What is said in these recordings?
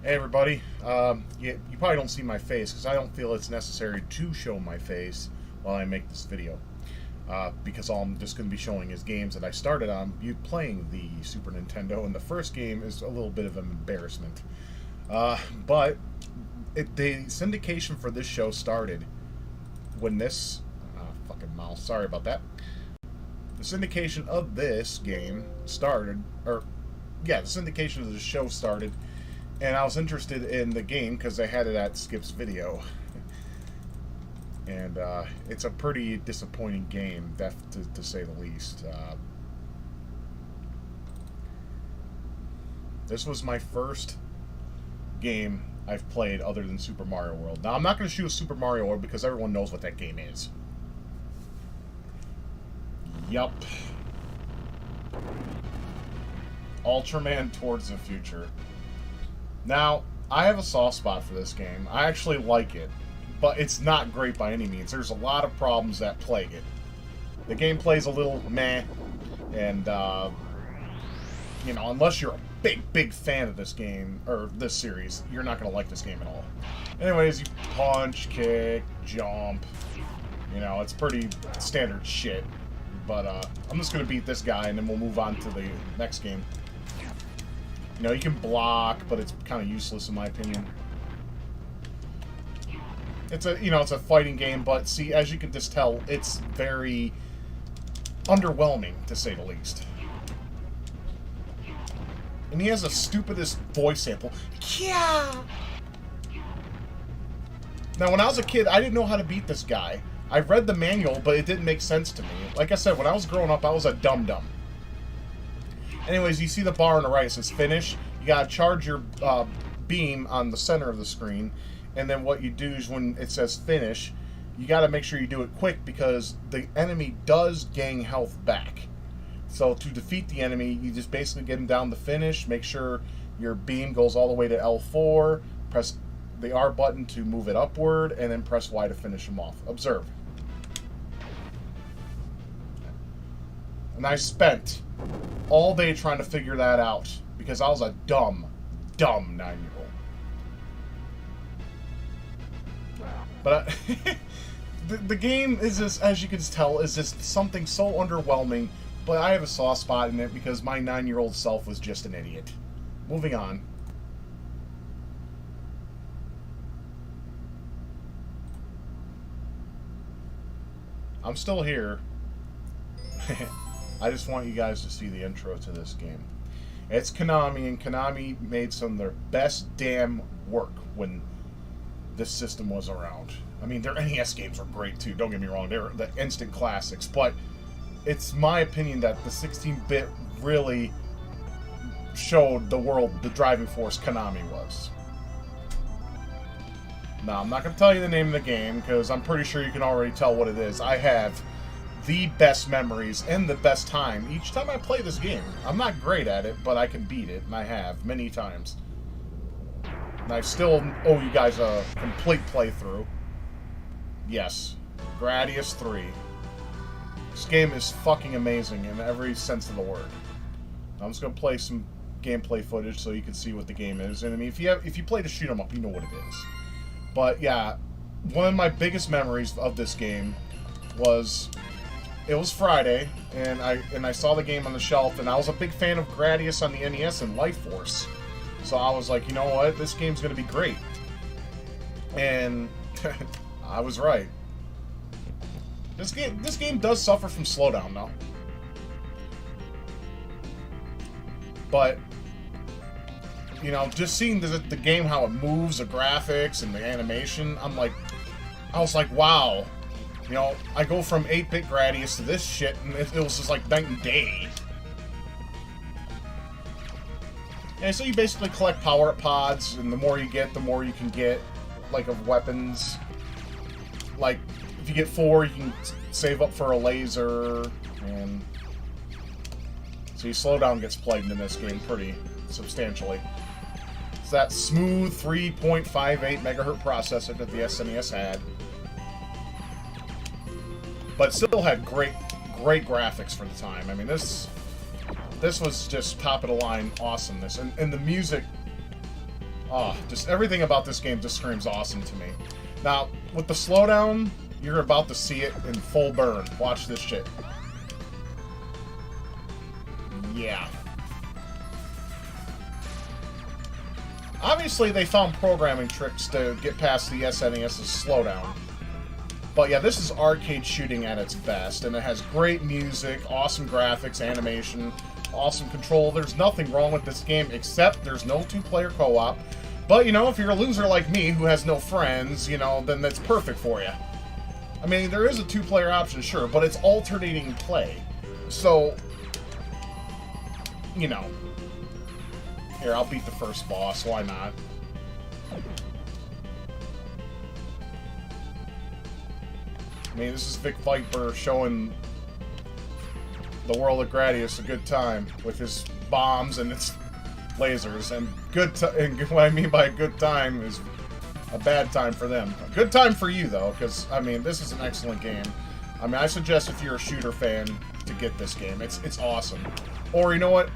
Hey everybody, you probably don't see my face because I don't feel it's necessary to show my face while I make this video. Because all I'm just going to be showing is games that I started on you playing the Super Nintendo, and the first game is a little bit of an embarrassment. But the syndication for this show started when this... fucking mouse, sorry about that. The syndication of this game started, the syndication of the show started, and I was interested in the game because they had it at Skip's Video. And it's a pretty disappointing game, to say the least. This was my first game I've played other than Super Mario World. Now, I'm not going to choose Super Mario World because everyone knows what that game is. Yup. Ultraman Towards the Future. Now, I have a soft spot for this game. I actually like it, but it's not great by any means. There's a lot of problems that plague it. The gameplay's a little meh, and, unless you're a big fan of this game, or this series, you're not going to like this game at all. Anyways, you punch, kick, jump. It's pretty standard shit. But, I'm just going to beat this guy, and then we'll move on to the next game. You can block, but it's kind of useless in my opinion. It's a fighting game, but see, as you can just tell, it's very underwhelming, to say the least. And he has the stupidest voice sample. Yeah. Now, when I was a kid, I didn't know how to beat this guy. I read the manual, but it didn't make sense to me. Like I said, when I was growing up, I was a dum-dum. Anyways, you see the bar on the right, it says finish. You gotta charge your beam on the center of the screen, and then what you do is when it says finish, you gotta make sure you do it quick because the enemy does gain health back. So to defeat the enemy, you just basically get him down to finish, make sure your beam goes all the way to L4, press the R button to move it upward, and then press Y to finish him off. Observe. And I spent all day trying to figure that out because I was a dumb 9-year-old. But the game is just, as you can tell, is just something so underwhelming. But I have a soft spot in it because my 9-year-old self was just an idiot. Moving on. I'm still here. I just want you guys to see the intro to this game. It's Konami, and Konami made some of their best damn work when this system was around. I mean, their NES games were great too, don't get me wrong. They're the instant classics, but it's my opinion that the 16-bit really showed the world the driving force Konami was. Now, I'm not going to tell you the name of the game, because I'm pretty sure you can already tell what it is. I have the best memories and the best time each time I play this game. I'm not great at it, but I can beat it, and I have many times. And I still owe you guys a complete playthrough. Yes, Gradius 3. This game is fucking amazing in every sense of the word. I'm just going to play some gameplay footage so you can see what the game is. And I mean, if you play the shoot 'em up, you know what it is. But yeah, one of my biggest memories of this game was it was Friday, and I saw the game on the shelf, and I was a big fan of Gradius on the NES and Life Force. So I was like, you know what, this game's gonna be great. And I was right. This game does suffer from slowdown though. But just seeing the game, how it moves, the graphics and the animation, I was like, wow. I go from 8-bit Gradius to this shit, and it was just like night and day. And so you basically collect power-up pods, and the more you get, the more you can get, of weapons. Like, if you get 4, you can save up for a laser, and so your slowdown gets plagued in this game pretty substantially. It's that smooth 3.58 megahertz processor that the SNES had. But it still had great graphics for the time. I mean, this was just top of the line awesomeness, and the music Oh, just everything about this game just screams awesome to me. Now, with the slowdown, you're about to see it in full burn. Watch this shit. Yeah. Obviously, they found programming tricks to get past the SNES's slowdown. But yeah, this is arcade shooting at its best, and it has great music, awesome graphics, animation, awesome control. There's nothing wrong with this game, except there's no two-player co-op. But, you know, if you're a loser like me who has no friends, you know, then that's perfect for you. I mean, there is a two-player option, sure, but it's alternating play. So, you know. Here, I'll beat the first boss, why not? I mean, this is Vic Viper showing the world of Gradius a good time with his bombs and its lasers. And what I mean by a good time is a bad time for them. A good time for you, though, because, I mean, this is an excellent game. I mean, I suggest if you're a shooter fan to get this game. It's awesome. Or, you know what?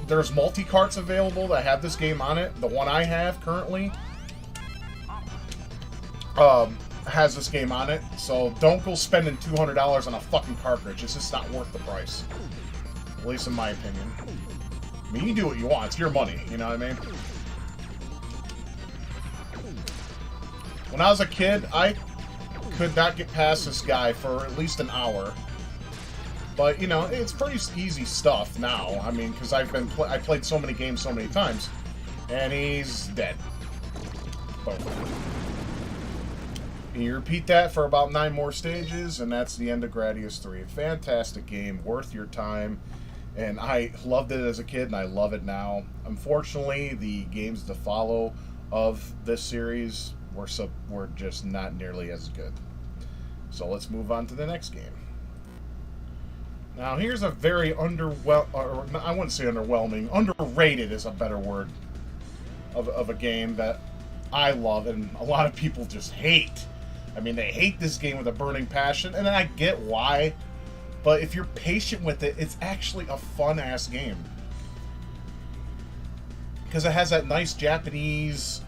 There's multi-carts available that have this game on it. The one I have currently has this game on it. So don't go spending $200 on a fucking cartridge. It's just not worth the price. At least in my opinion. I mean, you can do what you want. It's your money. You know what I mean? When I was a kid, I could not get past this guy for at least an hour. But, you know, it's pretty easy stuff now. I mean, because I played so many games so many times. And he's dead. Boom. And you repeat that for about 9 more stages, and that's the end of Gradius 3. Fantastic game, worth your time. And I loved it as a kid, and I love it now. Unfortunately, the games to follow of this series were just not nearly as good. So let's move on to the next game. Now, here's a very I wouldn't say underwhelming. Underrated is a better word of a game that I love, and a lot of people just hate. I mean, they hate this game with a burning passion, and I get why. But if you're patient with it, it's actually a fun-ass game. Because it has that nice Japanese,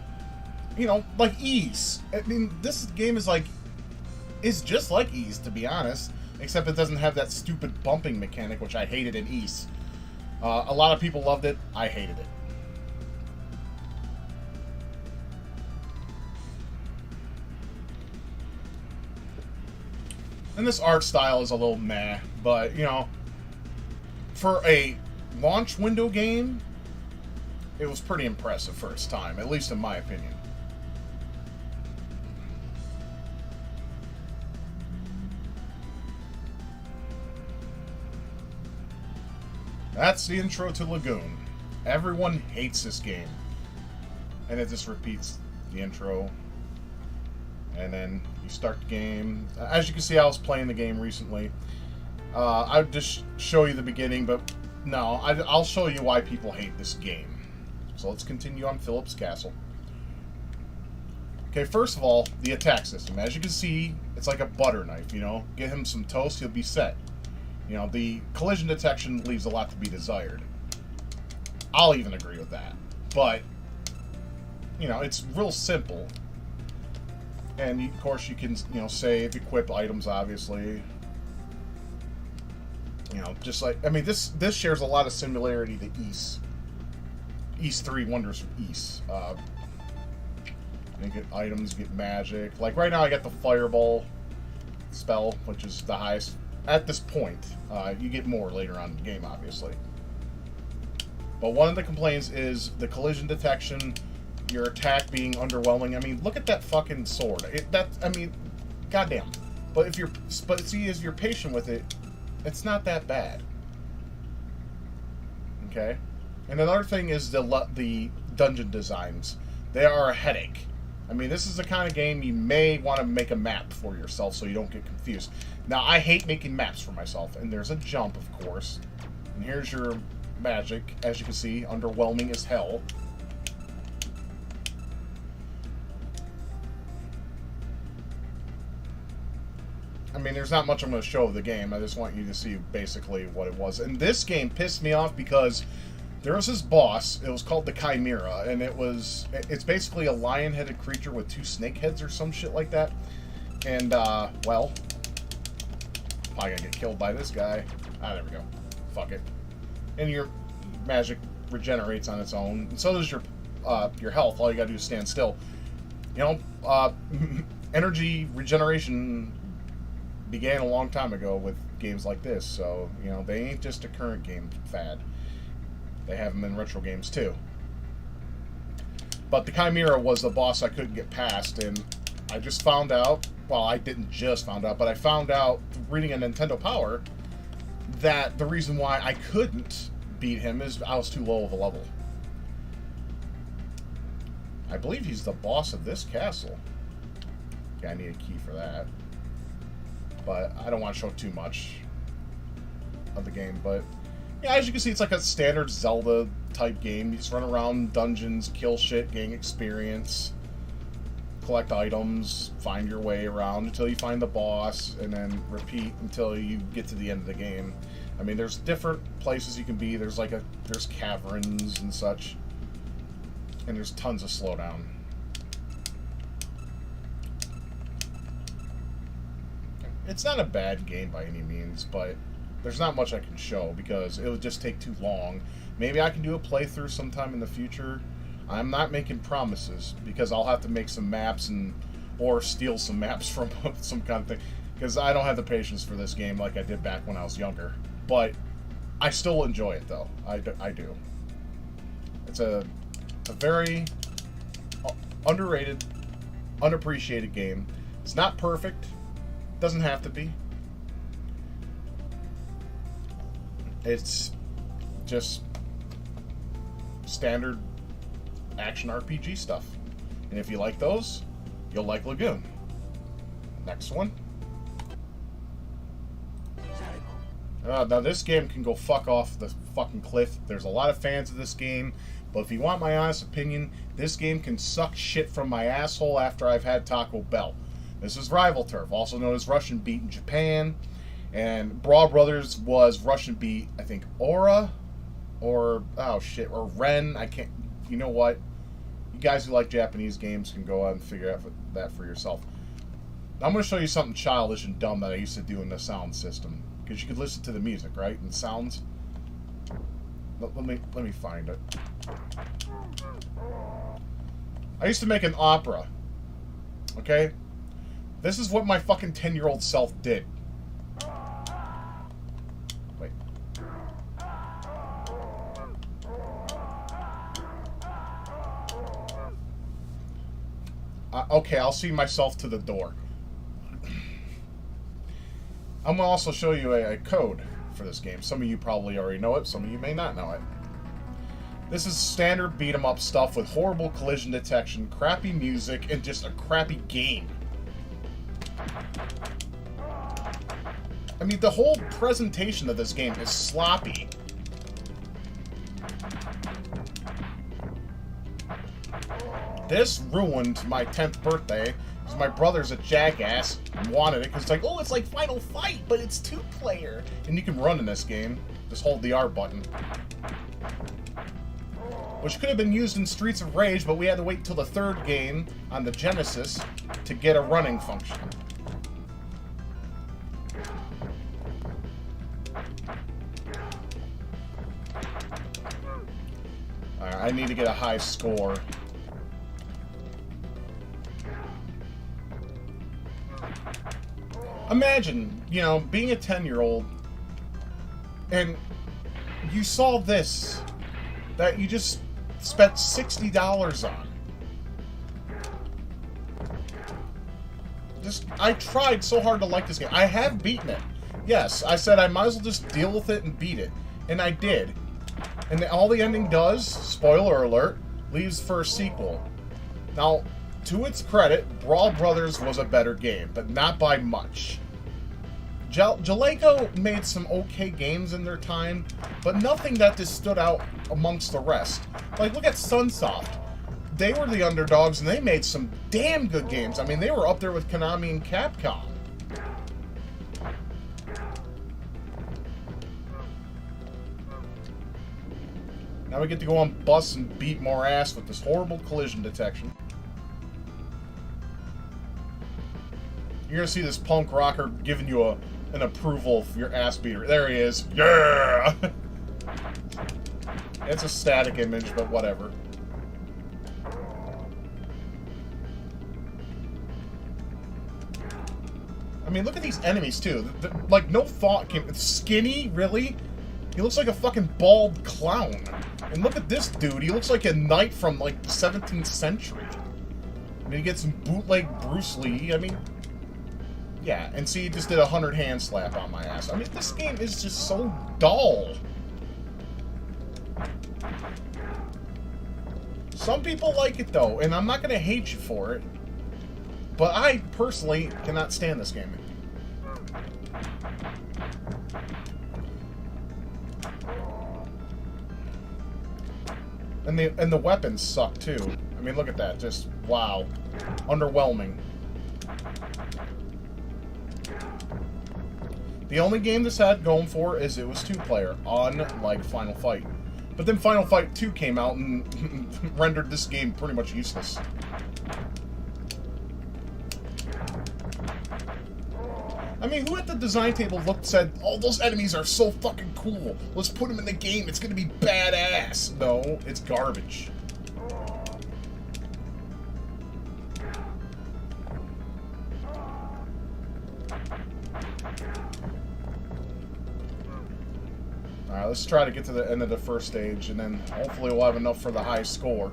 you know, like Ys. I mean, this game is just like Ys, to be honest. Except it doesn't have that stupid bumping mechanic, which I hated in Ys. A lot of people loved it. I hated it. And this art style is a little meh, but, you know, for a launch window game, it was pretty impressive for its time, at least in my opinion. That's the intro to Lagoon. Everyone hates this game. And it just repeats the intro. And then you start the game. As you can see, I was playing the game recently. I'll just show you the beginning, but no, I'll show you why people hate this game. So let's continue on Philip's Castle. Okay, first of all, the attack system. As you can see, it's like a butter knife, you know. Get him some toast, he'll be set. You know, the collision detection leaves a lot to be desired. I'll even agree with that. But, you know, it's real simple. And, of course, you can, you know, save, equip items, obviously. You know, just like, I mean, this shares a lot of similarity to Ys. Ys 3 Wonders from Ys. You get items, get magic. Like, right now I got the Fireball spell, which is the highest at this point. You get more later on in the game, obviously. But one of the complaints is the collision detection, your attack being underwhelming. I mean, look at that fucking sword. I mean, goddamn. But see, as you're patient with it, it's not that bad. Okay? And another thing is the dungeon designs. They are a headache. I mean, this is the kind of game you may want to make a map for yourself so you don't get confused. Now, I hate making maps for myself, and there's a jump, of course. And here's your magic. As you can see, underwhelming as hell. I mean, there's not much I'm going to show of the game. I just want you to see basically what it was. And this game pissed me off because There was this boss. It was called the Chimera, and it's basically a lion-headed creature with 2 snake heads or some shit like that. And well, probably gonna get killed by this guy. Ah, there we go. Fuck it. And your magic regenerates on its own, and so does your health. All you gotta do is stand still. You know, energy regeneration began a long time ago with games like this, so, you know, they ain't just a current game fad. They have them in retro games, too. But the Chimera was the boss I couldn't get past, and I just found out, well, I didn't just found out, but I found out, reading a Nintendo Power, that the reason why I couldn't beat him is I was too low of a level. I believe he's the boss of this castle. Yeah, I need a key for that. But I don't want to show too much of the game. But yeah, as you can see, it's like a standard Zelda type game. You just run around dungeons, kill shit, gain experience, collect items, find your way around until you find the boss, and then repeat until you get to the end of the game. I mean, there's different places you can be. There's there's caverns and such, and there's tons of slowdown. It's not a bad game by any means, but there's not much I can show because it would just take too long. Maybe I can do a playthrough sometime in the future. I'm not making promises because I'll have to make some maps or steal some maps from some kind of thing, because I don't have the patience for this game like I did back when I was younger. But I still enjoy it, though. I do. It's a very underrated, unappreciated game. It's not perfect. Doesn't have to be. It's just standard action RPG stuff. And if you like those, you'll like Lagoon. Next one. Now this game can go fuck off the fucking cliff. There's a lot of fans of this game, but if you want my honest opinion, this game can suck shit from my asshole after I've had Taco Bell. This is Rival Turf, also known as Russian Beat in Japan, and Brawl Brothers was Russian Beat, I think Aura, or Ren. I can't. You know what? You guys who like Japanese games can go out and figure out that for yourself. I'm going to show you something childish and dumb that I used to do in the sound system, because you could listen to the music, right, and sounds. Let me find it. I used to make an opera. Okay. This is what my fucking 10-year-old self did. Wait. Okay, I'll see myself to the door. I'm going to also show you a code for this game. Some of you probably already know it. Some of you may not know it. This is standard beat-em-up stuff with horrible collision detection, crappy music, and just a crappy game. I mean, the whole presentation of this game is sloppy. This ruined my 10th birthday, because my brother's a jackass and wanted it, because it's like, oh, it's like Final Fight, but it's 2-player. And you can run in this game. Just hold the R button. Which could have been used in Streets of Rage, but we had to wait until the 3rd game on the Genesis to get a running function. I need to get a high score. Imagine, you know, being a 10-year-old and you saw this that you just spent $60 on. I tried so hard to like this game. I have beaten it. Yes, I said I might as well just deal with it and beat it. And I did. And all the ending does, spoiler alert, leaves for a sequel. Now, to its credit, Brawl Brothers was a better game, but not by much. Jaleco made some okay games in their time, but nothing that just stood out amongst the rest. Like, look at Sunsoft. They were the underdogs, and they made some damn good games. I mean, they were up there with Konami and Capcom. Now we get to go on bus and beat more ass with this horrible collision detection. You're gonna see this punk rocker giving you an approval for your ass beater. There he is. Yeah! It's a static image, but whatever. I mean, look at these enemies, too. Like, no thought came... It's skinny? Really? He looks like a fucking bald clown. And look at this dude. He looks like a knight from, like, the 17th century. I mean, you get some bootleg Bruce Lee. I mean... Yeah, and see, he just did a 100 hand slap on my ass. I mean, this game is just so dull. Some people like it, though, and I'm not going to hate you for it. But I, personally, cannot stand this game. And the weapons suck, too. I mean, look at that. Just, wow. Underwhelming. The only game this had going for is it was two-player, unlike Final Fight. But then Final Fight 2 came out and rendered this game pretty much useless. I mean, who at the design table said, oh, those enemies are so fucking cool. Let's put them in the game. It's going to be badass. No, it's garbage. Alright, let's try to get to the end of the first stage, and then hopefully we'll have enough for the high score.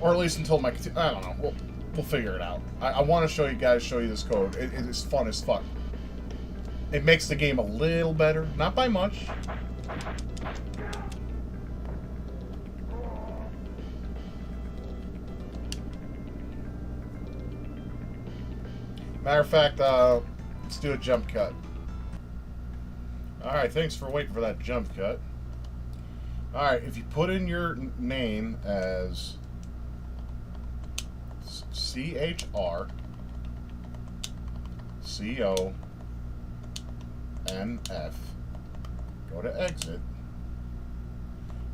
Or at least until my... I don't know. We'll figure it out. I want to show you this code. It is fun as fuck. It makes the game a little better. Not by much. Matter of fact, let's do a jump cut. Alright, thanks for waiting for that jump cut. Alright, if you put in your name as CHRCONF, go to exit,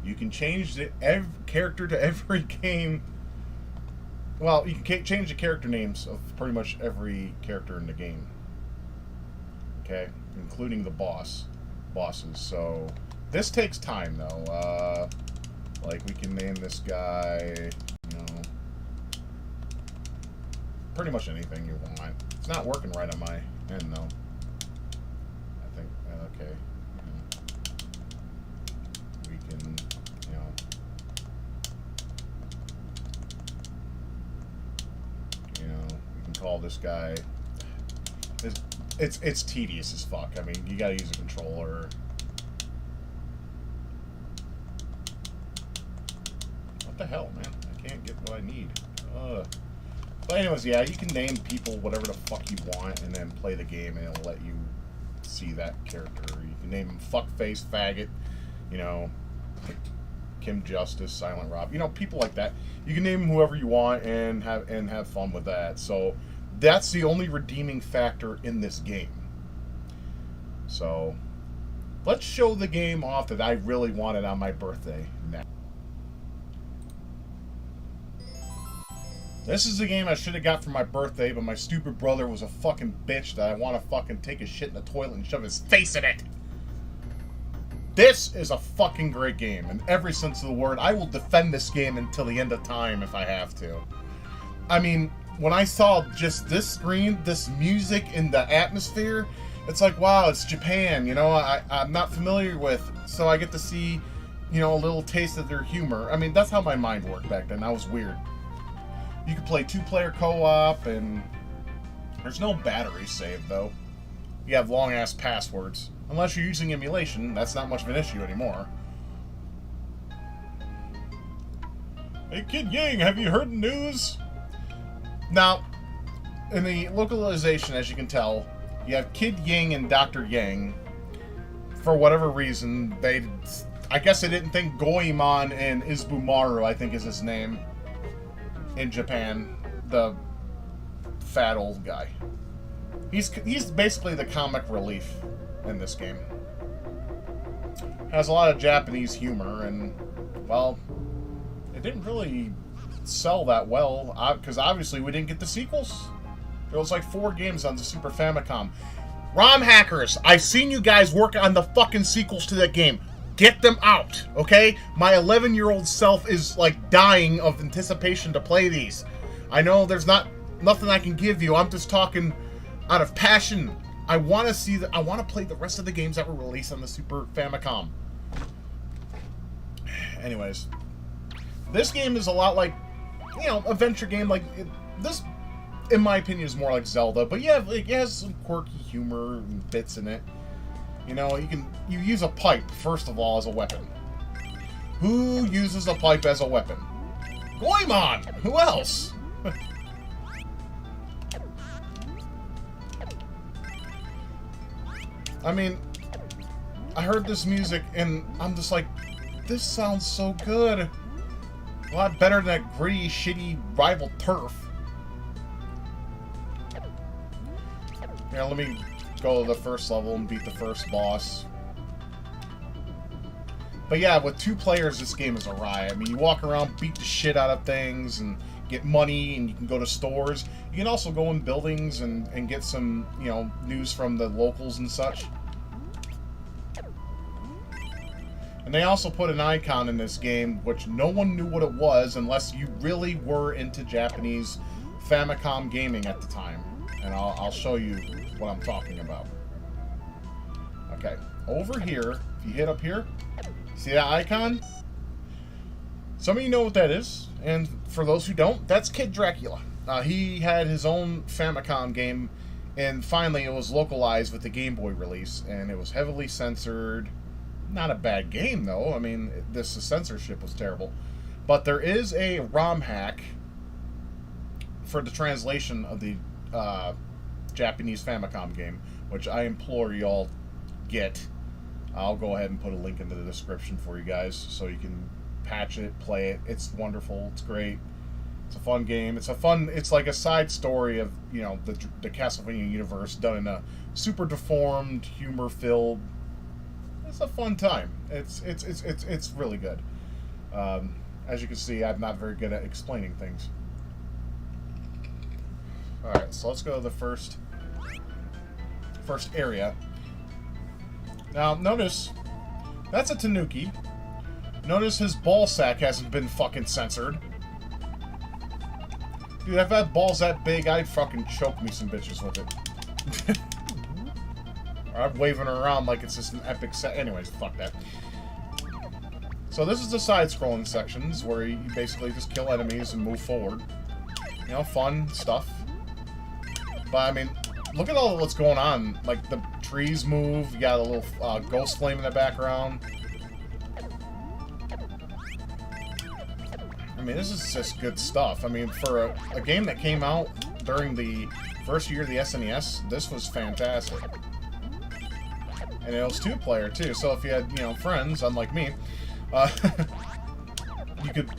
you can change the character to every game. Well, you can change the character names of pretty much every character in the game. Okay, including the bosses. So this takes time, though. Like, we can name this guy, you know, pretty much anything you want. It's not working right on my end, though. I think, okay. We can, you know, we can call this guy. It's tedious as fuck. I mean, you gotta use a controller. What the hell, man? I can't get what I need. But anyways, yeah, you can name people whatever the fuck you want and then play the game and it'll let you see that character. You can name him Fuckface, Faggot, you know, Kim Justice, Silent Rob. You know, people like that. You can name them whoever you want and have fun with that. So that's the only redeeming factor in this game. So let's show the game off that I really wanted on my birthday now. This is the game I should have got for my birthday, but my stupid brother was a fucking bitch that I want to fucking take his shit in the toilet and shove his face in it. This is a fucking great game, in every sense of the word. I will defend this game until the end of time if I have to. I mean, when I saw just this screen, this music and the atmosphere, it's like, wow, it's Japan, you know, I'm not familiar with, so I get to see, you know, a little taste of their humor. I mean, that's how my mind worked back then. That was weird. You can play two-player co-op, and there's no battery save, though. You have long-ass passwords. Unless you're using emulation, that's not much of an issue anymore. Hey, Kid Yang, have you heard the news? Now, in the localization, as you can tell, you have Kid Yang and Dr. Yang. For whatever reason, I guess they didn't think Goemon and Izubumaru, I think is his name, in Japan, the fat old guy. He's basically the comic relief in this game. Has a lot of Japanese humor, and, well, it didn't really sell that well, because obviously we didn't get the sequels. There was like 4 games on the Super Famicom. ROM hackers, I've seen you guys work on the fucking sequels to that game. Get them out, okay? My 11-year-old self is, like, dying of anticipation to play these. I know there's nothing I can give you. I'm just talking out of passion. I want to play the rest of the games that were released on the Super Famicom. Anyways, this game is a lot like, you know, adventure game. Like this, in my opinion, is more like Zelda. But yeah, it has some quirky humor and bits in it. You know, you use a pipe first of all as a weapon. Who uses a pipe as a weapon? Goemon! Who else? I mean, I heard this music and I'm just like, this sounds so good. A lot better than that gritty, shitty rival turf. Yeah, let me go to the first level and beat the first boss. But yeah, with 2 players, this game is a riot. I mean, you walk around, beat the shit out of things, and get money, and you can go to stores. You can also go in buildings and get some, you know, news from the locals and such. And they also put an icon in this game, which no one knew what it was unless you really were into Japanese Famicom gaming at the time. And I'll show you what I'm talking about. Okay, over here, if you hit up here, see that icon? Some of you know what that is, and for those who don't, that's Kid Dracula. He had his own Famicom game, and finally it was localized with the Game Boy release, and it was heavily censored. Not a bad game, though. I mean, the censorship was terrible. But there is a ROM hack for the translation of the Japanese Famicom game, which I implore y'all get. I'll go ahead and put a link into the description for you guys so you can patch it, play it. It's wonderful. It's great. It's a fun game. It's like a side story of, you know, the Castlevania universe done in a super deformed, humor-filled. It's a fun time. It's really good. As you can see, I'm not very good at explaining things. Alright, so let's go to the first area. Now, notice, that's a Tanuki. Notice his ball sack hasn't been fucking censored. Dude, if that ball's that big, I'd fucking choke me some bitches with it. I'm waving her around like it's just an epic set. Anyways, fuck that. So this is the side-scrolling sections where you basically just kill enemies and move forward. You know, fun stuff. But, I mean, look at all what's going on. Like, the trees move. You got a little ghost flame in the background. I mean, this is just good stuff. I mean, for a game that came out during the first year of the SNES, this was fantastic. And it was 2-player, too, so if you had, you know, friends, unlike me, you could,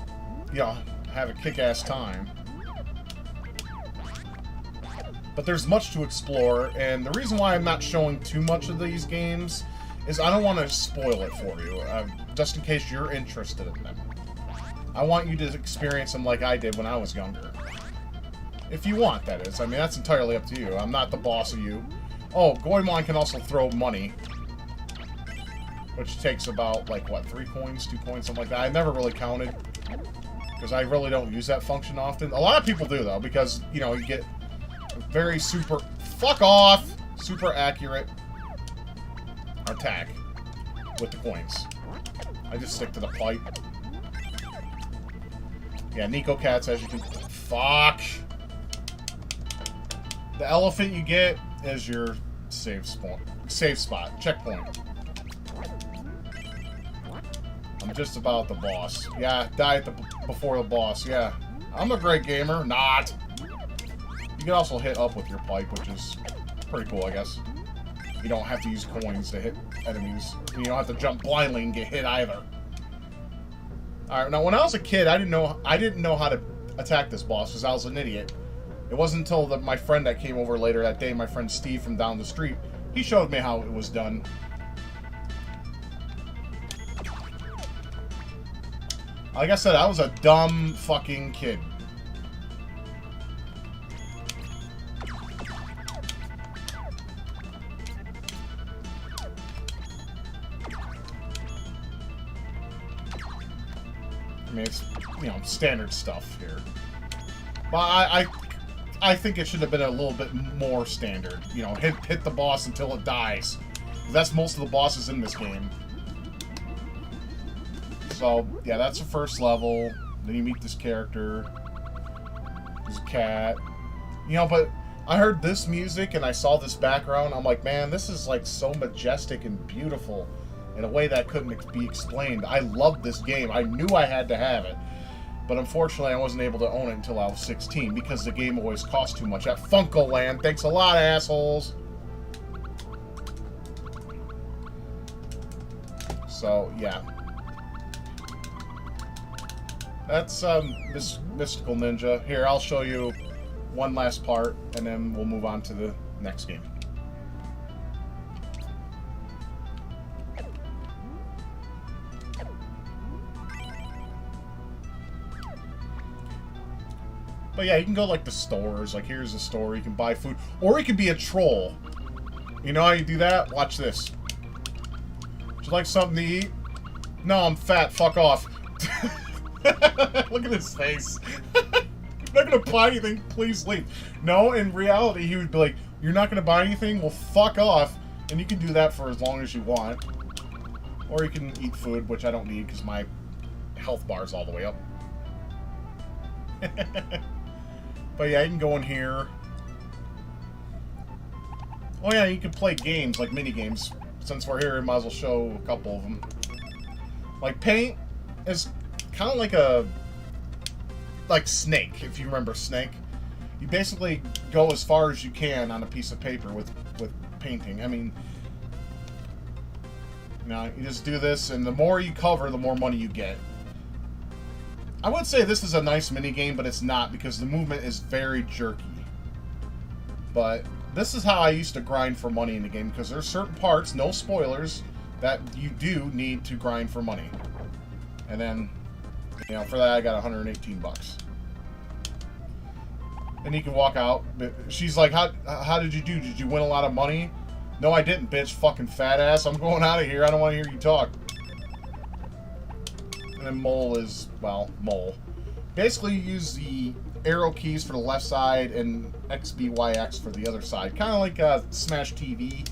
you know, have a kick-ass time. But there's much to explore, and the reason why I'm not showing too much of these games is I don't want to spoil it for you, just in case you're interested in them. I want you to experience them like I did when I was younger. If you want, that is. I mean, that's entirely up to you. I'm not the boss of you. Oh, Goemon can also throw money. Which takes about, like, what, 3 coins, 2 coins, something like that. I never really counted. Because I really don't use that function often. A lot of people do, though, because, you know, you get very super... Fuck off! Super accurate attack with the coins. I just stick to the pipe. Yeah, Nico Cats, as you can... Fuck! The elephant you get is your save spot. Checkpoint. I'm just about the boss. Yeah, die before the boss. Yeah. I'm a great gamer. Not! You can also hit up with your pipe, which is pretty cool, I guess. You don't have to use coins to hit enemies. You don't have to jump blindly and get hit either. Alright, now when I was a kid, I didn't know how to attack this boss because I was an idiot. It wasn't until my friend that came over later that day, my friend Steve from down the street, he showed me how it was done. Like I said, I was a dumb fucking kid. I mean, it's, you know, standard stuff here. But I think it should have been a little bit more standard. You know, hit the boss until it dies. That's most of the bosses in this game. So, yeah, that's the first level. Then you meet this character. There's a cat. You know, but I heard this music and I saw this background. I'm like, man, this is like so majestic and beautiful in a way that couldn't be explained. I loved this game. I knew I had to have it. But unfortunately, I wasn't able to own it until I was 16 because the game always cost too much. At Funko-Land, thanks a lot, assholes. So, yeah. That's this Mystical Ninja. Here, I'll show you one last part, and then we'll move on to the next game. But yeah, you can go like the stores. Like, here's a store. You can buy food. Or you can be a troll. You know how you do that? Watch this. Would you like something to eat? No, I'm fat. Fuck off. Look at his face. You're not going to buy anything. Please leave. No, in reality, he would be like, you're not going to buy anything? Well, fuck off. And you can do that for as long as you want. Or you can eat food, which I don't need because my health bar is all the way up. But yeah, you can go in here. Oh yeah, you can play games, like mini games. Since we're here, I might as well show a couple of them. Like Paint is kind of like Snake, if you remember Snake. You basically go as far as you can on a piece of paper with painting. I mean, you know, you just do this, and the more you cover, the more money you get. I would say this is a nice mini game, but it's not because the movement is very jerky. But this is how I used to grind for money in the game because there's certain parts, no spoilers, that you do need to grind for money. And then, you know, for that I got 118 bucks. And you can walk out. She's like, how did you do? Did you win a lot of money? No, I didn't, bitch. Fucking fat ass. I'm going out of here. I don't want to hear you talk. And then Mole is, well, Mole. Basically, you use the arrow keys for the left side and XBYX for the other side. Kind of like Smash TV.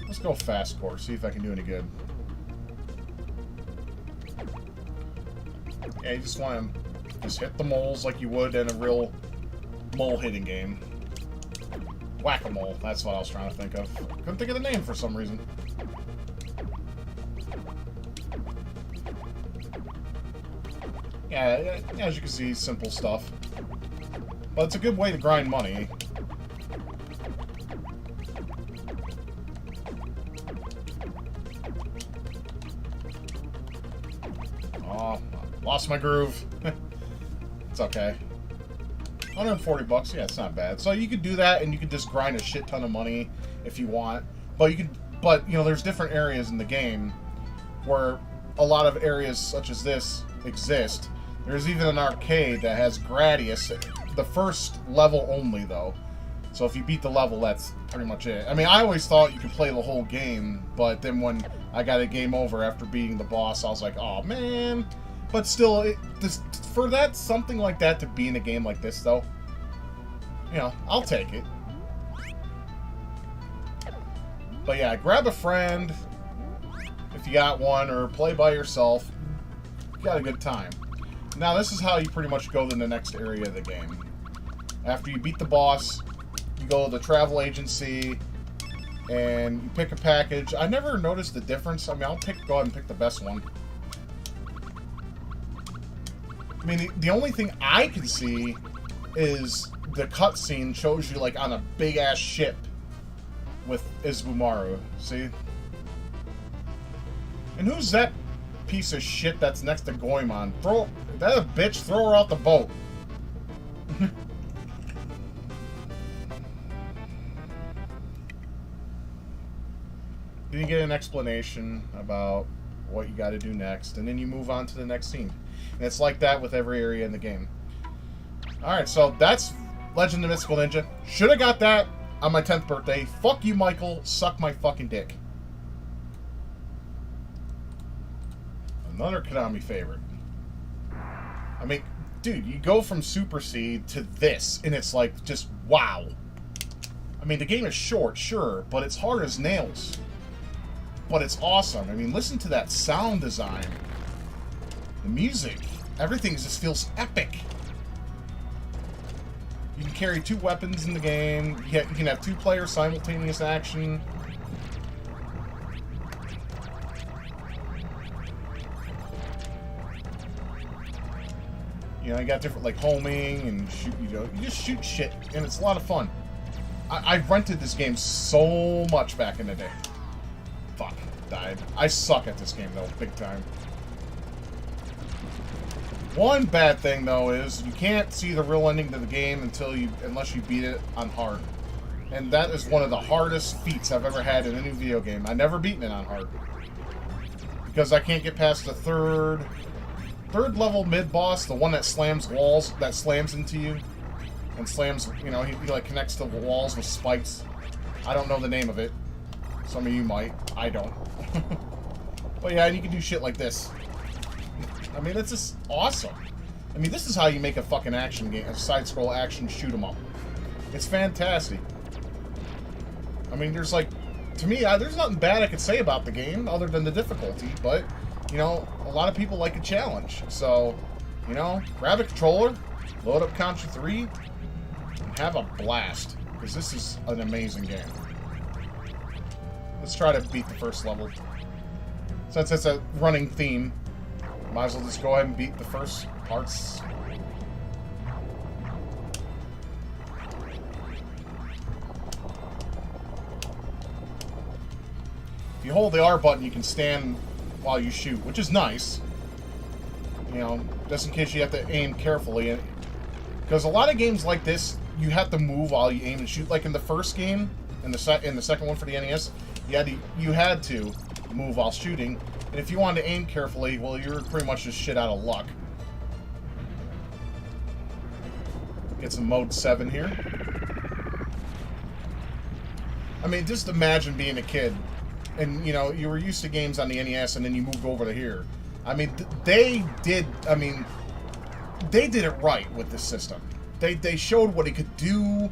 Let's go fast course, see if I can do any good. Yeah, you just want to just hit the moles like you would in a real mole hitting game. Whack-a-mole, that's what I was trying to think of. Couldn't think of the name for some reason. Yeah, as you can see, simple stuff. But it's a good way to grind money. Oh, lost my groove. It's okay. 140 bucks, yeah, it's not bad. So you could do that, and you could just grind a shit ton of money if you want. But you know, there's different areas in the game where a lot of areas such as this exist. There's even an arcade that has Gradius, the first level only, though. So if you beat the level, that's pretty much it. I mean, I always thought you could play the whole game, but then when I got a game over after beating the boss, I was like, oh, man. But still, for that, something like that to be in a game like this, though, you know, I'll take it. But yeah, grab a friend if you got one, or play by yourself. You got a good time. Now, this is how you pretty much go to the next area of the game. After you beat the boss, you go to the travel agency, and you pick a package. I never noticed the difference. I mean, go ahead and pick the best one. I mean, the only thing I can see is the cutscene shows you, like, on a big-ass ship with Izumaru. See? And who's that piece of shit that's next to Goemon? That a bitch, throw her out the boat. Didn't get an explanation about what you got to do next, and then you move on to the next scene. And it's like that with every area in the game. Alright, so that's Legend of Mystical Ninja. Should have got that on my 10th birthday. Fuck you, Michael. Suck my fucking dick. Another Konami favorite. I mean, dude, you go from Super Seed to this, and it's like, just wow. I mean, the game is short, sure, but it's hard as nails. But it's awesome. I mean, listen to that sound design. The music. Everything just feels epic. You can carry 2 weapons in the game. You can have 2 players simultaneous action. You know, you got different, like, homing and shoot, you know, you just shoot shit, and it's a lot of fun. I rented this game so much back in the day. Fuck, died. I suck at this game, though, big time. One bad thing, though, is you can't see the real ending to the game unless you beat it on hard. And that is one of the hardest feats I've ever had in any video game. I've never beaten it on hard. Because I can't get past the third level mid-boss, the one that slams walls, that slams into you. And slams, you know, he like connects to walls with spikes. I don't know the name of it. Some of you might. I don't. But yeah, and you can do shit like this. I mean, it's just awesome. I mean, this is how you make a fucking action game, a side-scroll action shoot-'em-up. It's fantastic. I mean, there's like, to me, there's nothing bad I could say about the game other than the difficulty, but, you know, a lot of people like a challenge. So, you know, grab a controller, load up Contra 3, and have a blast, because this is an amazing game. Let's try to beat the first level. Since it's a running theme, might as well just go ahead and beat the first parts. If you hold the R button, you can stand while you shoot, which is nice. You know, just in case you have to aim carefully. Because a lot of games like this, you have to move while you aim and shoot. Like in the first game, in the second one for the NES, you had to move while shooting. And if you wanted to aim carefully, well, you're pretty much just shit out of luck. Get some mode 7 here. I mean, just imagine being a kid, and you know you were used to games on the NES, and then you moved over to here. I mean, they did it right with this system. They showed what it could do,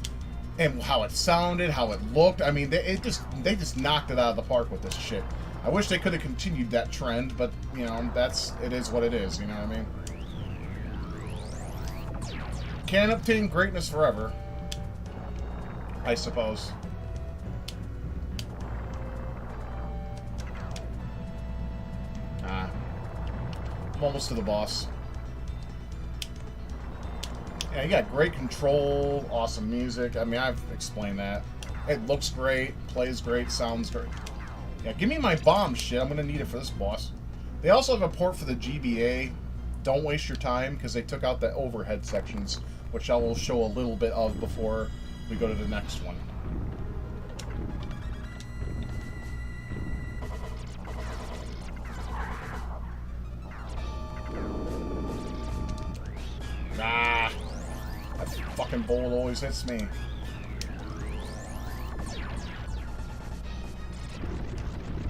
and how it sounded, how it looked. I mean, they just knocked it out of the park with this shit. I wish they could have continued that trend, but, you know, it is what it is, you know what I mean? Can't obtain greatness forever, I suppose. I'm almost to the boss. Yeah, you got great control, awesome music. I mean, I've explained that. It looks great, plays great, sounds great. Yeah, give me my bomb shit. I'm going to need it for this boss. They also have a port for the GBA. Don't waste your time, because they took out the overhead sections, which I will show a little bit of before we go to the next one. Nah. That fucking bullet always hits me.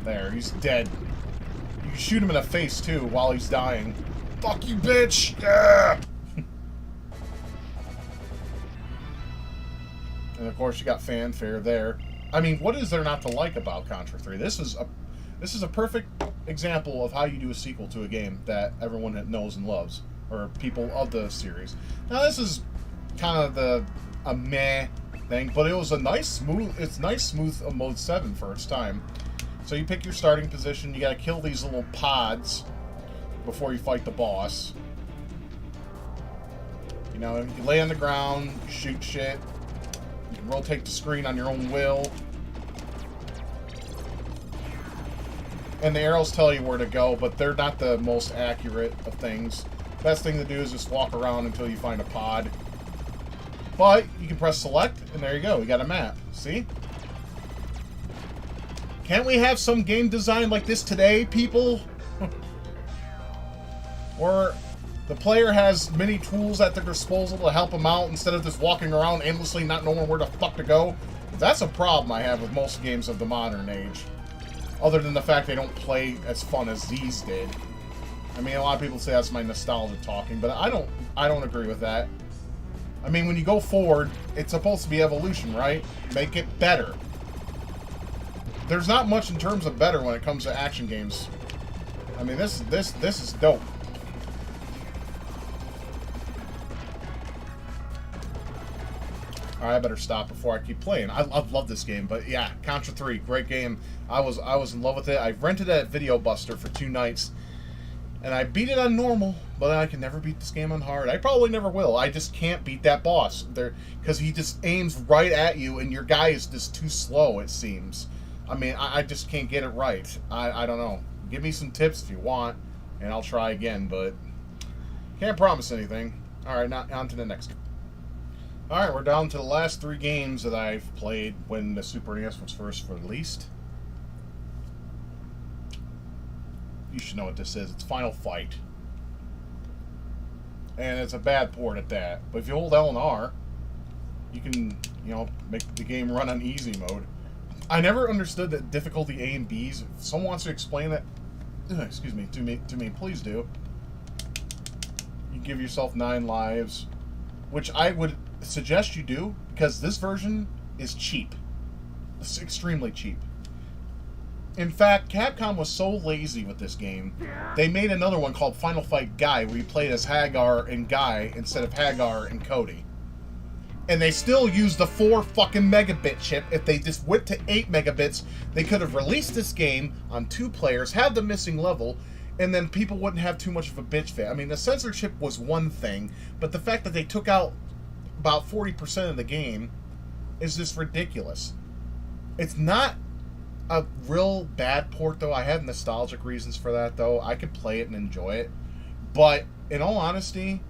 There, he's dead. You can shoot him in the face, too, while he's dying. Fuck you, bitch! Yeah! And, of course, you got fanfare there. I mean, what is there not to like about Contra 3? This is a perfect example of how you do a sequel to a game that everyone knows and loves, or people of the series. Now, this is kind of a meh thing, but it was a nice, smooth mode 7 for its time. So you pick your starting position, you gotta kill these little pods before you fight the boss. You know, you lay on the ground, shoot shit, you can rotate the screen on your own will. And the arrows tell you where to go, but they're not the most accurate of things. Best thing to do is just walk around until you find a pod. But you can press select, and there you go, you got a map. See? Can't we have some game design like this today, people? Or the player has many tools at their disposal to help them out instead of just walking around aimlessly not knowing where the fuck to go. That's a problem I have with most games of the modern age. Other than the fact they don't play as fun as these did. I mean, a lot of people say that's my nostalgia talking, but I don't agree with that. I mean, when you go forward, it's supposed to be evolution, right? Make it better. There's not much in terms of better when it comes to action games. I mean, this is dope. Alright, I better stop before I keep playing. I love this game, but yeah, Contra 3, great game. I was in love with it. I rented it at Video Buster for 2 nights, and I beat it on normal, but I can never beat this game on hard. I probably never will. I just can't beat that boss there because he just aims right at you, and your guy is just too slow, it seems. I mean, I just can't get it right. I don't know. Give me some tips if you want, and I'll try again, but can't promise anything. Alright, now on to the next game. Alright, we're down to the last 3 games that I've played when the Super NES was first released. You should know what this is. It's Final Fight. And it's a bad port at that. But if you hold L and R, you can, you know, make the game run on easy mode. I never understood that difficulty A and B's. If someone wants to explain that, excuse me, to me, please do. You give yourself 9 lives, which I would suggest you do, because this version is cheap. It's extremely cheap. In fact, Capcom was so lazy with this game, they made another one called Final Fight Guy, where you played as Hagar and Guy instead of Hagar and Cody. And they still used the 4 fucking megabit chip. If they just went to 8 megabits, they could have released this game on 2 players, had the missing level, and then people wouldn't have too much of a bitch fit. I mean, the censorship was one thing, but the fact that they took out about 40% of the game is just ridiculous. It's not a real bad port, though. I have nostalgic reasons for that, though. I could play it and enjoy it. But, in all honesty,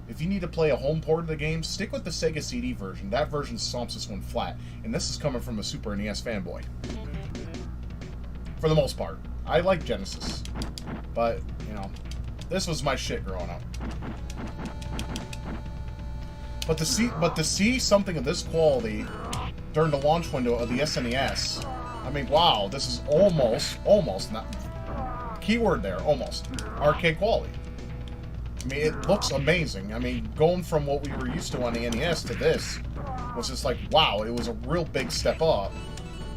if you need to play a home port of the game, stick with the Sega CD version. That version stomps this one flat. And this is coming from a Super NES fanboy. For the most part. I like Genesis. But, you know, this was my shit growing up. But to see something of this quality during the launch window of the SNES, I mean, wow, this is almost, not, keyword there, almost, arcade quality. I mean, it looks amazing. I mean, going from what we were used to on the NES to this was just like, wow, it was a real big step up.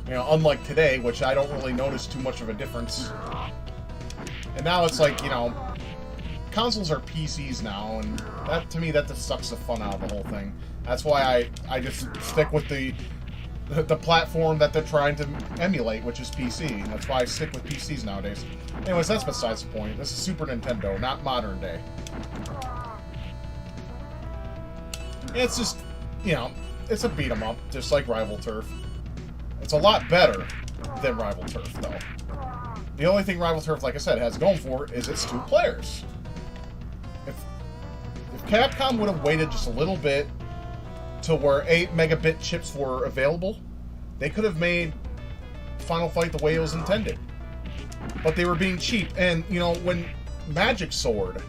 You know, unlike today, which I don't really notice too much of a difference. And now it's like, you know, consoles are PCs now, and that, to me, that just sucks the fun out of the whole thing. That's why I just stick with the platform that they're trying to emulate, which is PC. That's why I stick with PCs nowadays. Anyways, that's besides the point. This is Super Nintendo, not modern day. It's just, you know, it's a beat 'em up, just like Rival Turf. It's a lot better than Rival Turf, though. The only thing Rival Turf, like I said, has going for it is it's 2 players. If Capcom would have waited just a little bit to where 8 megabit chips were available, they could have made Final Fight the way it was intended. But they were being cheap. And, you know, when Magic Sword,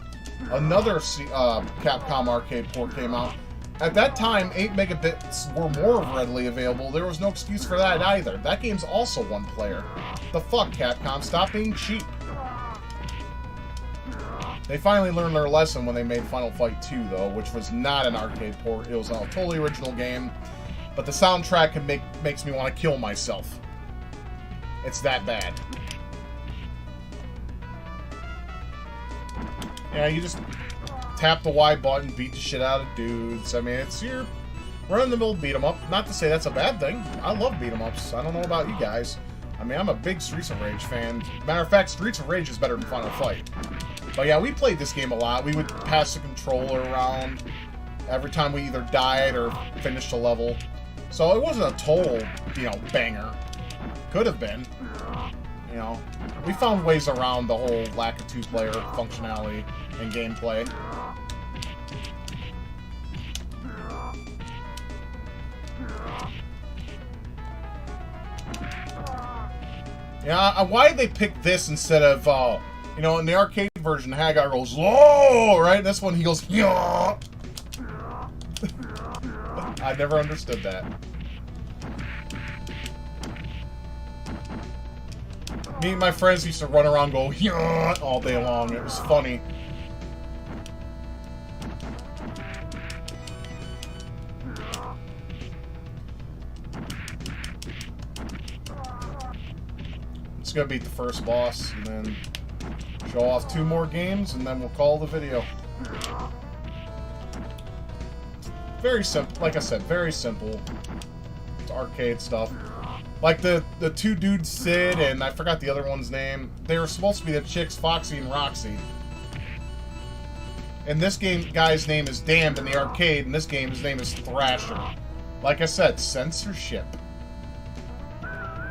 another Capcom arcade port, came out, at that time, 8 megabits were more readily available. There was no excuse for that either. That game's also 1 player. The fuck, Capcom? Stop being cheap. They finally learned their lesson when they made Final Fight 2, though, which was not an arcade port. It was a totally original game, but the soundtrack makes me want to kill myself. It's that bad. Yeah, you just tap the Y button, beat the shit out of dudes. I mean, it's your run-of-the-mill beat-em-up. Not to say that's a bad thing. I love beat-em-ups. I don't know about you guys. I mean, I'm a big Streets of Rage fan. Matter of fact, Streets of Rage is better than Final Fight. But yeah, we played this game a lot. We would pass the controller around every time we either died or finished a level. So it wasn't a total, you know, banger. Could have been. You know, we found ways around the whole lack of 2-player functionality and gameplay. Yeah, why did they pick this instead of You know, in the arcade version, Hagar goes, "Oh!" Right? This one, he goes, "Yeah." I never understood that. Me and my friends used to run around and go, "Yeah," all day long. It was funny. It's gonna beat the first boss, and then show off 2 more games, and then we'll call the video. Very simple. Like I said, very simple. It's arcade stuff. Like the 2 dudes, Sid, and I forgot the other one's name. They were supposed to be the chicks, Foxy and Roxy. In this game, guy's name is Damned in the arcade. In this game, his name is Thrasher. Like I said, censorship.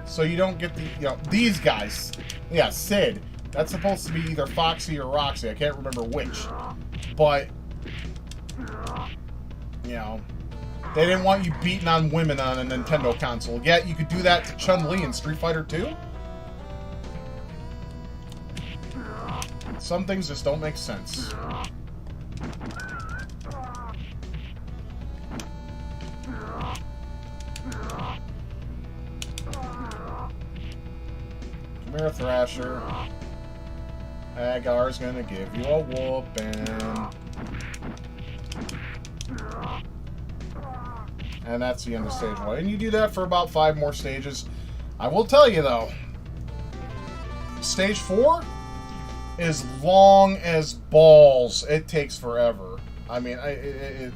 So you don't get the, you know, these guys. Yeah, Sid. That's supposed to be either Foxy or Roxy. I can't remember which. But, you know, they didn't want you beating on women on a Nintendo console. Yet you could do that to Chun-Li in Street Fighter 2? Some things just don't make sense. Come here, Thrasher. Hagar's gonna give you a whooping. And that's the end of stage 1. And you do that for about 5 more stages. I will tell you, though, stage 4 is long as balls. It takes forever. I mean, it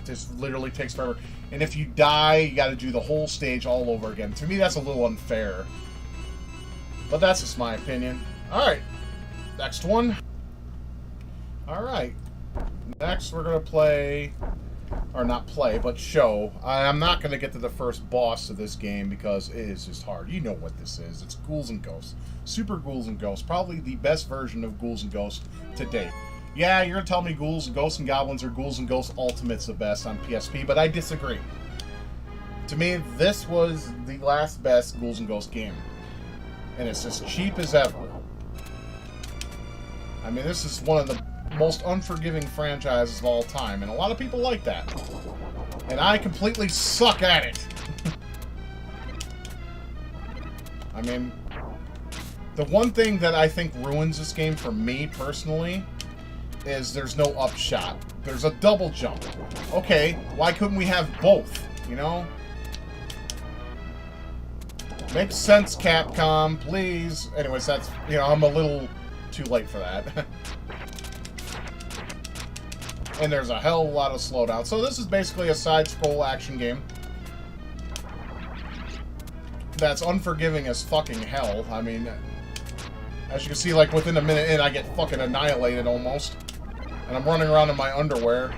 just literally takes forever. And if you die, you got to do the whole stage all over again. To me, that's a little unfair. But that's just my opinion. Alright, next one. Alright, next we're going to play... Or not play, but show. I'm not going to get to the first boss of this game because it is just hard. You know what this is. It's Ghouls and Ghosts. Super Ghouls and Ghosts. Probably the best version of Ghouls and Ghosts to date. Yeah, you're going to tell me Ghouls and Ghosts and Goblins or Ghouls and Ghosts Ultimate's the best on PSP, but I disagree. To me, this was the last best Ghouls and Ghosts game. And it's as cheap as ever. I mean, this is one of the most unforgiving franchises of all time, and a lot of people like that. And I completely suck at it. I mean, the one thing that I think ruins this game for me personally is there's no upshot. There's a double jump. Okay, why couldn't we have both, you know? Makes sense, Capcom, please. Anyways, that's, you know, I'm a little too late for that. And there's a hell of a lot of slowdown. So this is basically a side-scroll action game that's unforgiving as fucking hell. I mean, as you can see, like, within a minute in, I get fucking annihilated almost. And I'm running around in my underwear.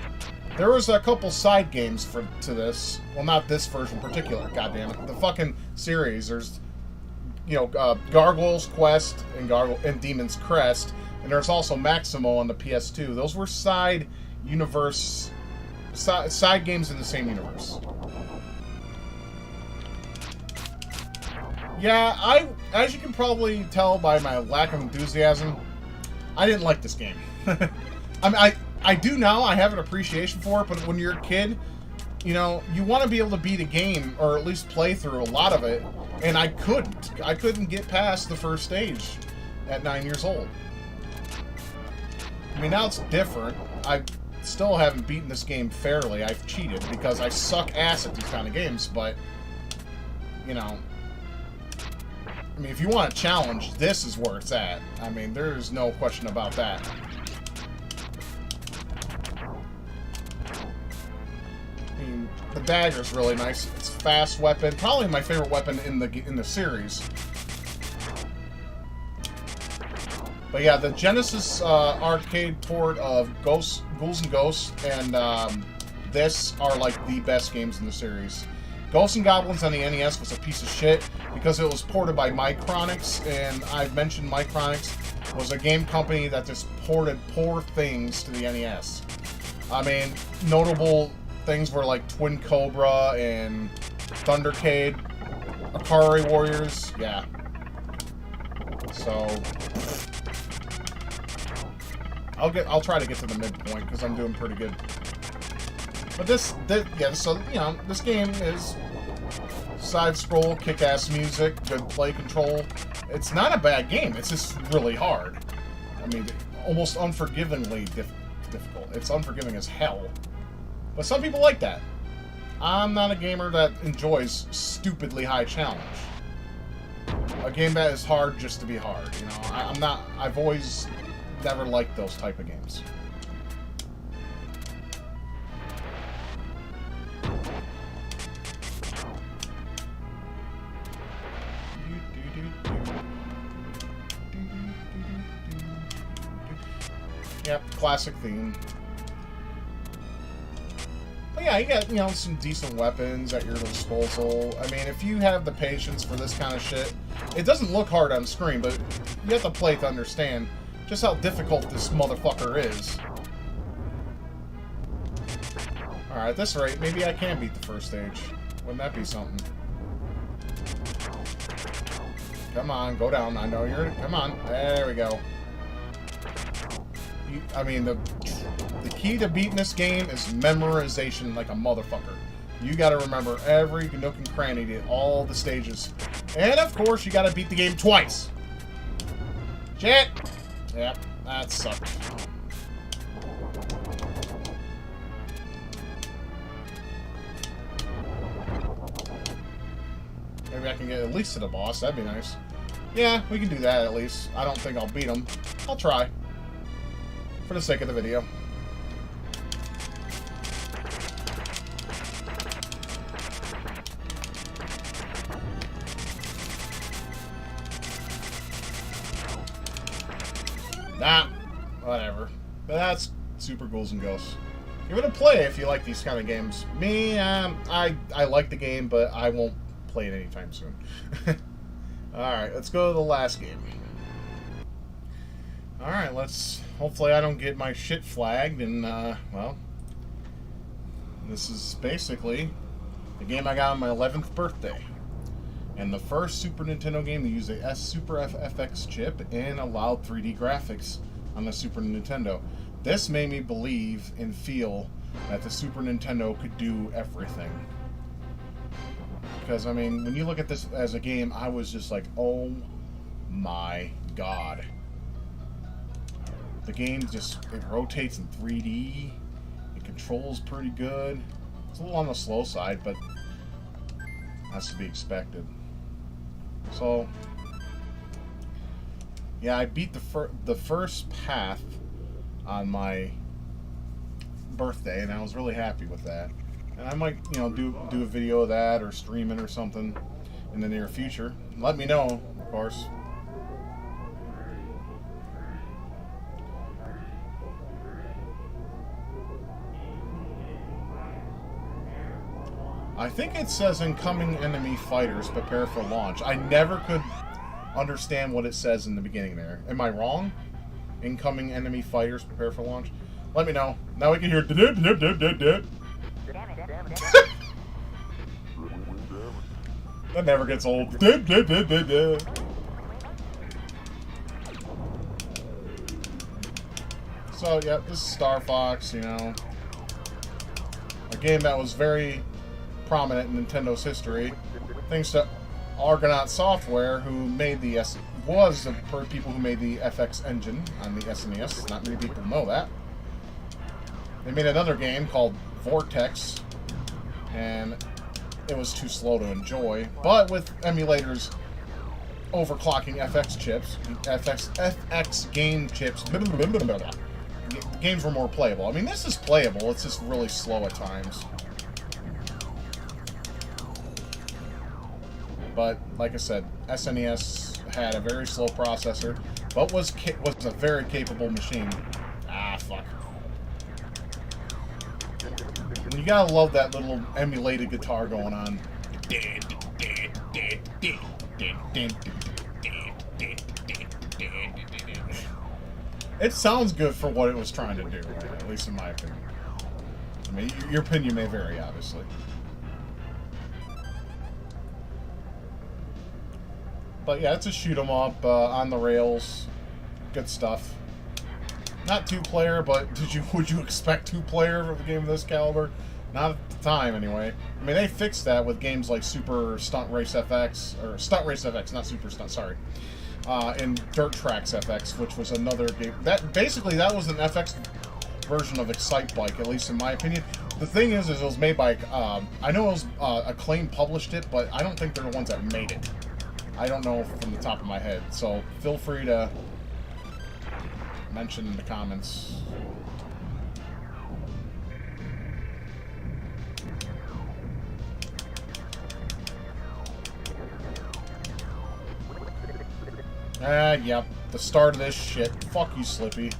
There was a couple side games to this. Well, not this version in particular, goddammit. The fucking series. There's, you know, Gargoyle's Quest and Demon's Crest. And there's also Maximo on the PS2. Those were side games in the same universe. Yeah, as you can probably tell by my lack of enthusiasm, I didn't like this game. I mean, I do now, I have an appreciation for it, but when you're a kid, you know, you want to be able to beat a game, or at least play through a lot of it, and I couldn't. I couldn't get past the first stage at 9 years old. I mean, now it's different. I still haven't beaten this game fairly. I've cheated because I suck ass at these kind of games, but, you know, I mean, if you want a challenge, this is where it's at. I mean, there's no question about that. I mean, the dagger's really nice. It's a fast weapon. Probably my favorite weapon in the series. But yeah, the Genesis arcade port of Ghouls and Ghosts and this are like the best games in the series. Ghosts and Goblins on the NES was a piece of shit because it was ported by Micronics, and I've mentioned Micronics was a game company that just ported poor things to the NES. I mean, notable things were like Twin Cobra and Thundercade, Akari Warriors, yeah. So, I'll try to get to the midpoint because I'm doing pretty good. But so you know, this game is side scroll, kick-ass music, good play control. It's not a bad game. It's just really hard. I mean, almost unforgivingly difficult. It's unforgiving as hell. But some people like that. I'm not a gamer that enjoys stupidly high challenge. A game that is hard just to be hard. You know, I've always never liked those type of games. Yep, classic theme. But yeah, you got, you know, some decent weapons at your disposal. I mean, if you have the patience for this kind of shit, it doesn't look hard on screen, but you have to play to understand just how difficult this motherfucker is. Alright, at this rate, maybe I can beat the first stage. Wouldn't that be something? Come on, go down. I know you're... Come on. There we go. I mean, the key to beating this game is memorization like a motherfucker. You gotta remember every nook and cranny to all the stages. And, of course, you gotta beat the game twice. Shit! Yep, that sucked. Maybe I can get at least to the boss. That'd be nice. Yeah, we can do that at least. I don't think I'll beat him. I'll try. For the sake of the video. Nah, whatever. But that's Super Ghouls and Ghosts. Give it a play if you like these kind of games. Me, I like the game, but I won't play it anytime soon. Alright, let's go to the last game. Alright, hopefully I don't get my shit flagged, and, well, this is basically the game I got on my 11th birthday. And the first Super Nintendo game to use a Super FX chip and allowed 3D graphics on the Super Nintendo. This made me believe and feel that the Super Nintendo could do everything. Because, I mean, when you look at this as a game, I was just like, oh my god. The game just, it rotates in 3D. It controls pretty good. It's a little on the slow side, but that's to be expected. So, yeah, I beat the first path on my birthday, and I was really happy with that. And I might, you know, do a video of that or stream it or something in the near future. Let me know, of course. I think it says incoming enemy fighters prepare for launch. I never could understand what it says in the beginning there. Am I wrong? Incoming enemy fighters prepare for launch? Let me know. Now we can hear that never gets old. So, yeah, this is Star Fox, you know. A game that was very prominent in Nintendo's history, thanks to Argonaut Software, who made the was the people who made the FX engine on the SNES. Not many people know that. They made another game called Vortex, and it was too slow to enjoy. But with emulators overclocking FX chips, FX game chips, games were more playable. I mean, this is playable. It's just really slow at times. But, like I said, SNES had a very slow processor, but was a very capable machine. Ah, fuck. And you gotta love that little emulated guitar going on. It sounds good for what it was trying to do, at least in my opinion. I mean, your opinion may vary, obviously. But yeah, it's a shoot 'em up on the rails. Good stuff. Not two-player, but would you expect two-player of a game of this caliber? Not at the time, anyway. I mean, they fixed that with games like Super Stunt Race FX, or Stunt Race FX, not Super Stunt, sorry. And Dirt Tracks FX, which was another game. That was an FX version of Excite Bike, at least in my opinion. The thing is it was made by, I know it was Acclaim published it, but I don't think they're the ones that made it. I don't know from the top of my head, so feel free to mention in the comments. Yep, the start of this shit. Fuck you, Slippy.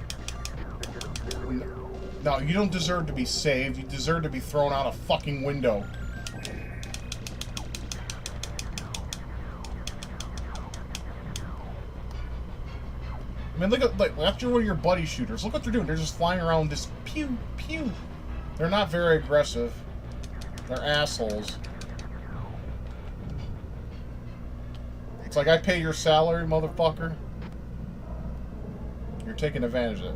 No, you don't deserve to be saved. You deserve to be thrown out a fucking window. I mean, look at, like, after one of your buddy shooters, look what they're doing. They're just flying around just pew, pew. They're not very aggressive. They're assholes. It's like, I pay your salary, motherfucker. You're taking advantage of it.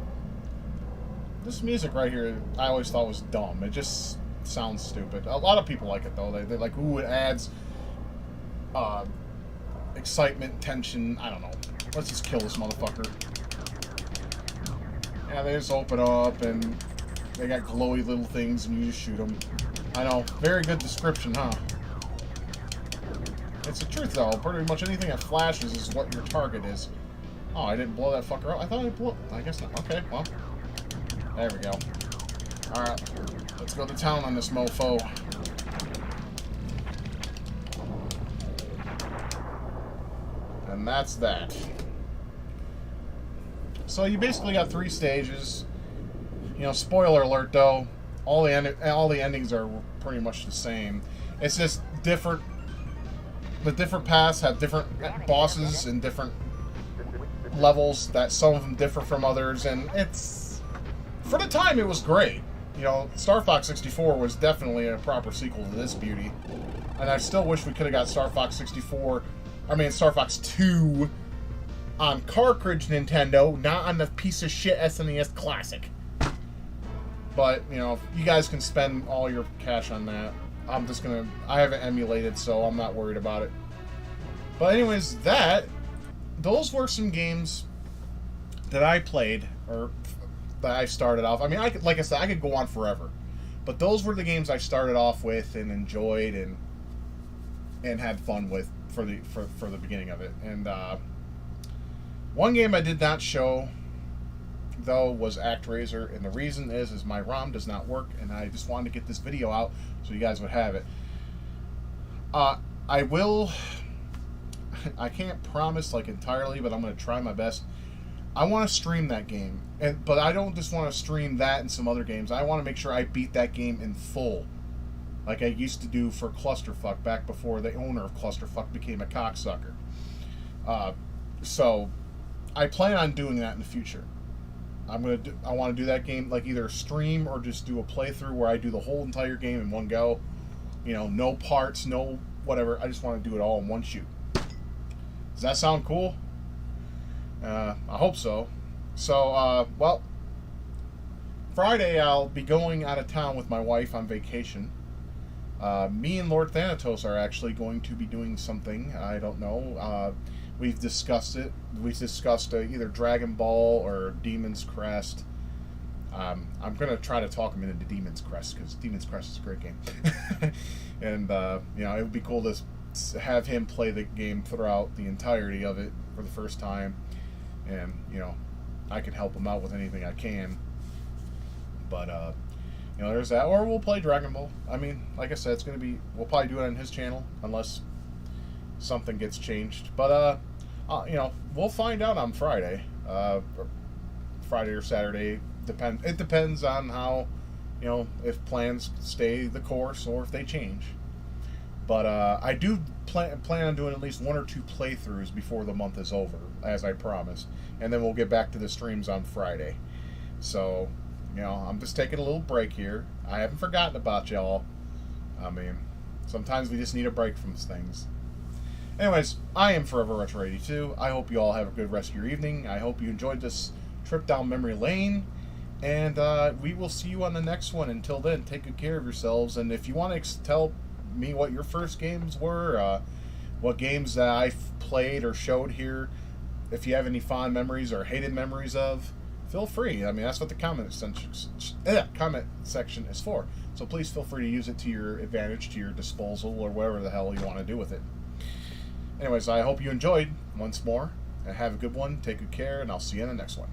This music right here, I always thought was dumb. It just sounds stupid. A lot of people like it, though. They're like, ooh, it adds excitement, tension. I don't know. Let's just kill this motherfucker. Yeah, they just open up, and they got glowy little things, and you just shoot them. I know. Very good description, huh? It's the truth, though. Pretty much anything that flashes is what your target is. Oh, I didn't blow that fucker up. I thought I blew... I guess not. Okay, well. There we go. Alright. Let's go to town on this mofo. And that's that. So you basically got 3 stages. You know, spoiler alert, though. All the endings are pretty much the same. It's just different... The different paths have different bosses and different levels that some of them differ from others, and it's... For the time, it was great. You know, Star Fox 64 was definitely a proper sequel to this beauty. And I still wish we could have got Star Fox 2 on cartridge Nintendo, not on the piece of shit SNES Classic. But, you know, you guys can spend all your cash on that. I haven't emulated, so I'm not worried about it. But anyways, those were some games that I played, or that I started off. I mean, like I said, I could go on forever. But those were the games I started off with and enjoyed and had fun with for the beginning of it. And one game I did not show, though, was ActRaiser, and the reason is my ROM does not work, and I just wanted to get this video out so you guys would have it. I can't promise like entirely, but I'm going to try my best. I want to stream that game, but I don't just want to stream that and some other games. I want to make sure I beat that game in full, like I used to do for Clusterfuck back before the owner of Clusterfuck became a cocksucker. So I plan on doing that in the future. I want to do that game like either stream or just do a playthrough where I do the whole entire game in one go. You know, no parts, no whatever. I just want to do it all in one shoot. Does that sound cool? I hope so. So, well, Friday I'll be going out of town with my wife on vacation. Me and Lord Thanatos are actually going to be doing something. I don't know. We've discussed it. We've discussed either Dragon Ball or Demon's Crest. I'm going to try to talk him into Demon's Crest, because Demon's Crest is a great game. And, you know, it would be cool to have him play the game throughout the entirety of it for the first time. And, you know, I can help him out with anything I can. But, you know, there's that. Or we'll play Dragon Ball. I mean, like I said, it's going to be... We'll probably do it on his channel, unless something gets changed. But, you know, we'll find out on Friday. Friday or Saturday. It depends on how, you know, if plans stay the course or if they change. But I do plan on doing at least 1 or 2 playthroughs before the month is over, as I promised. And then we'll get back to the streams on Friday. So, you know, I'm just taking a little break here. I haven't forgotten about y'all. I mean, sometimes we just need a break from things. Anyways, I am Forever Retro 82. I hope you all have a good rest of your evening. I hope you enjoyed this trip down memory lane. And we will see you on the next one. Until then, take good care of yourselves. And if you want to tell me what your first games were, what games that I've played or showed here, if you have any fond memories or hated memories of, feel free. I mean, that's what the comment section is for. So please feel free to use it to your advantage, to your disposal, or whatever the hell you want to do with it. Anyways, I hope you enjoyed once more. And have a good one. Take good care, and I'll see you in the next one.